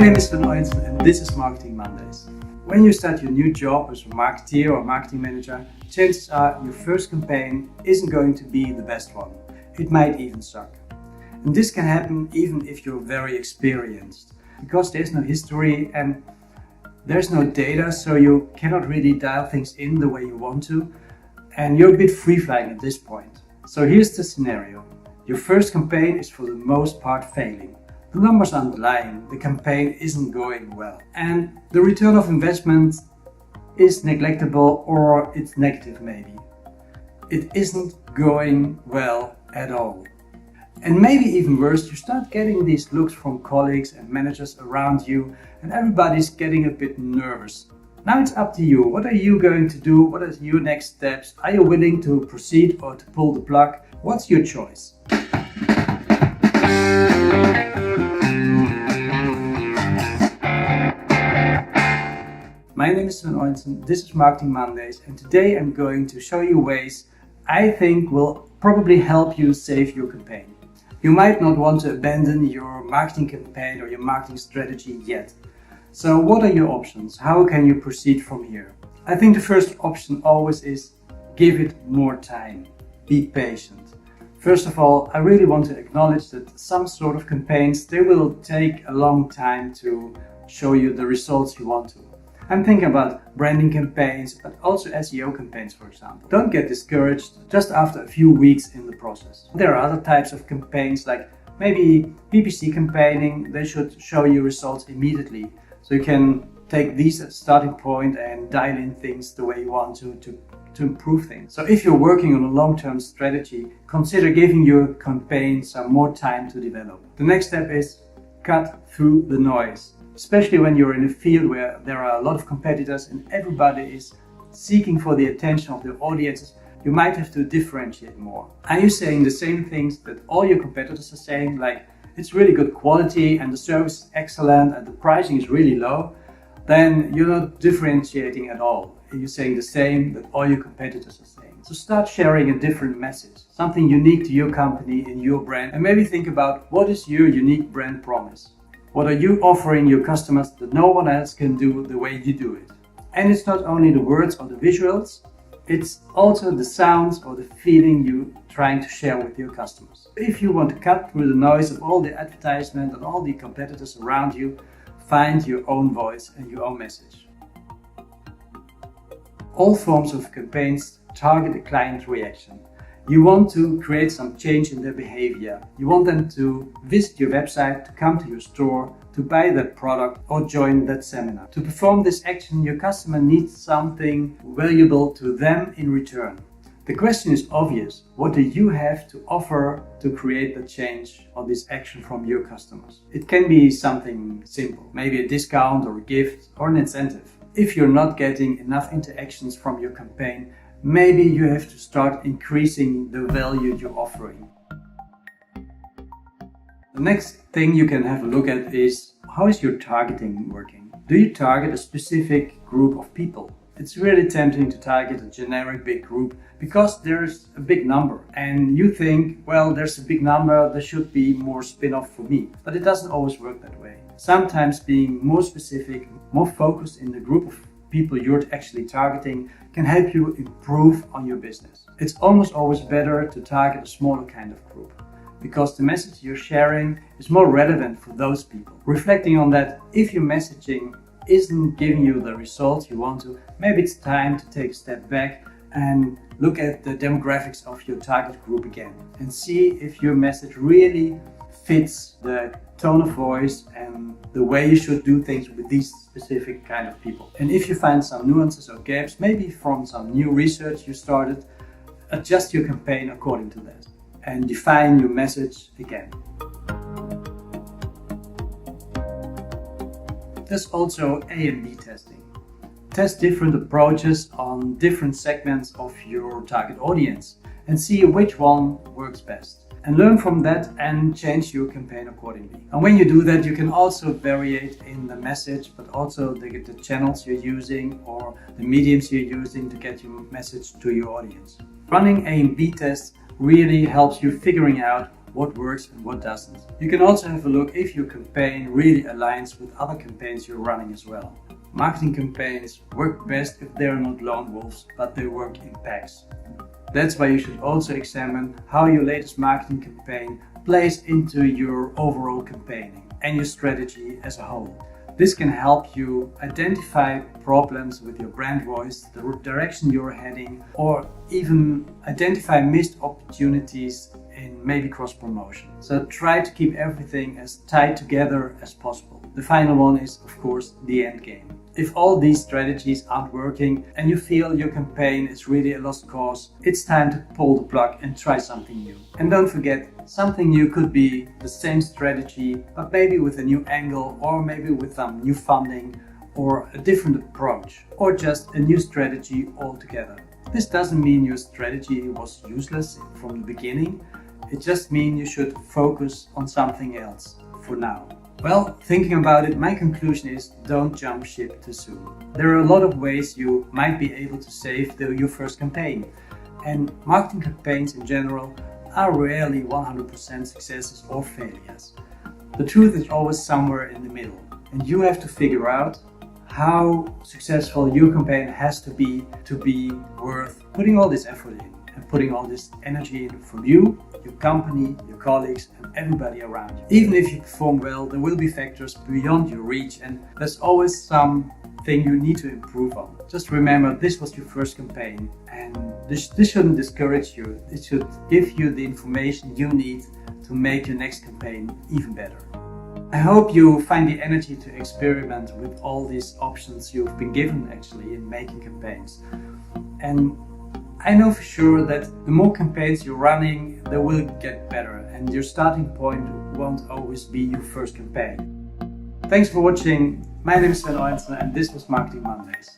name is Van Oysen and this is Marketing Mondays. When you start your new job as a marketeer or marketing manager, chances are your first campaign isn't going to be the best one. It might even suck. And this can happen even if you're very experienced, because there's no history and there's no data, so you cannot really dial things in the way you want to, and you're a bit free-flying at this point. So here's the scenario. Your first campaign is for the most part failing. The numbers aren't lying, the campaign isn't going well, and the return of investment is negligible, or it's negative maybe. It isn't going well at all. And maybe even worse, you start getting these looks from colleagues and managers around you, and everybody's getting a bit nervous. Now it's up to you. What are you going to do? What are your next steps? Are you willing to proceed or to pull the plug? What's your choice? My name is Van Oysen, this is Marketing Mondays, and today I'm going to show you ways I think will probably help you save your campaign. You might not want to abandon your marketing campaign or your marketing strategy yet. So what are your options? How can you proceed from here? I think the first option always is give it more time. Be patient. First of all, I really want to acknowledge that some sort of campaigns, they will take a long time to show you the results you want to. I'm thinking about branding campaigns, but also SEO campaigns, for example. Don't get discouraged just after a few weeks in the process. There are other types of campaigns, like maybe PPC campaigning. They should show you results immediately. So you can take these as a starting point and dial in things the way you want to improve things. So if you're working on a long-term strategy, consider giving your campaign some more time to develop. The next step is cut through the noise. Especially when you're in a field where there are a lot of competitors and everybody is seeking for the attention of their audiences, you might have to differentiate more. Are you saying the same things that all your competitors are saying, like it's really good quality and the service is excellent and the pricing is really low? Then you're not differentiating at all. You're saying the same that all your competitors are saying. So start sharing a different message, something unique to your company and your brand, and maybe think about what is your unique brand promise. What are you offering your customers that no one else can do the way you do it? And it's not only the words or the visuals, it's also the sounds or the feeling you're trying to share with your customers. If you want to cut through the noise of all the advertisement and all the competitors around you, find your own voice and your own message. All forms of campaigns target a client reaction. You want to create some change in their behavior. You want them to visit your website, to come to your store, to buy that product or join that seminar. To perform this action, your customer needs something valuable to them in return. The question is obvious. What do you have to offer to create the change or this action from your customers? It can be something simple, maybe a discount or a gift or an incentive. If you're not getting enough interactions from your campaign, maybe you have to start increasing the value you're offering. The next thing you can have a look at is, how is your targeting working? Do you target a specific group of people? It's really tempting to target a generic big group because there's a big number and you think, well, there's a big number, there should be more spin-off for me. But it doesn't always work that way. Sometimes being more specific, more focused in the group of people you're actually targeting can help you improve on your business. It's almost always better to target a smaller kind of group because the message you're sharing is more relevant for those people. Reflecting on that, if your messaging isn't giving you the results you want to, maybe it's time to take a step back and look at the demographics of your target group again and see if your message really fits the tone of voice and the way you should do things with these specific kind of people. And if you find some nuances or gaps, maybe from some new research you started, adjust your campaign according to that and define your message again. There's also A and B testing. Test different approaches on different segments of your target audience and see which one works best. And learn from that and change your campaign accordingly. And when you do that, you can also variate in the message, but also the channels you're using or the mediums you're using to get your message to your audience. Running A and B tests really helps you figuring out what works and what doesn't. You can also have a look if your campaign really aligns with other campaigns you're running as well. Marketing campaigns work best if they are not lone wolves, but they work in packs. That's why you should also examine how your latest marketing campaign plays into your overall campaigning and your strategy as a whole. This can help you identify problems with your brand voice, the direction you're heading, or even identify missed opportunities in maybe cross-promotion. So try to keep everything as tied together as possible. The final one is, of course, the end game. If all these strategies aren't working and you feel your campaign is really a lost cause, it's time to pull the plug and try something new. And don't forget, something new could be the same strategy, but maybe with a new angle, or maybe with some new funding, or a different approach, or just a new strategy altogether. This doesn't mean your strategy was useless from the beginning. It just means you should focus on something else for now. Well, thinking about it, my conclusion is don't jump ship too soon. There are a lot of ways you might be able to save your first campaign. And marketing campaigns in general are rarely 100% successes or failures. The truth is always somewhere in the middle. And you have to figure out how successful your campaign has to be worth putting all this effort in and putting all this energy in from you, your company, your colleagues, and everybody around you. Even if you perform well, there will be factors beyond your reach, and there's always something you need to improve on. Just remember, this was your first campaign, and this shouldn't discourage you. It should give you the information you need to make your next campaign even better. I hope you find the energy to experiment with all these options you've been given actually in making campaigns. And I know for sure that the more campaigns you're running, they will get better, and your starting point won't always be your first campaign. Thanks for watching. My name is Sven Orensen, and this was Marketing Mondays.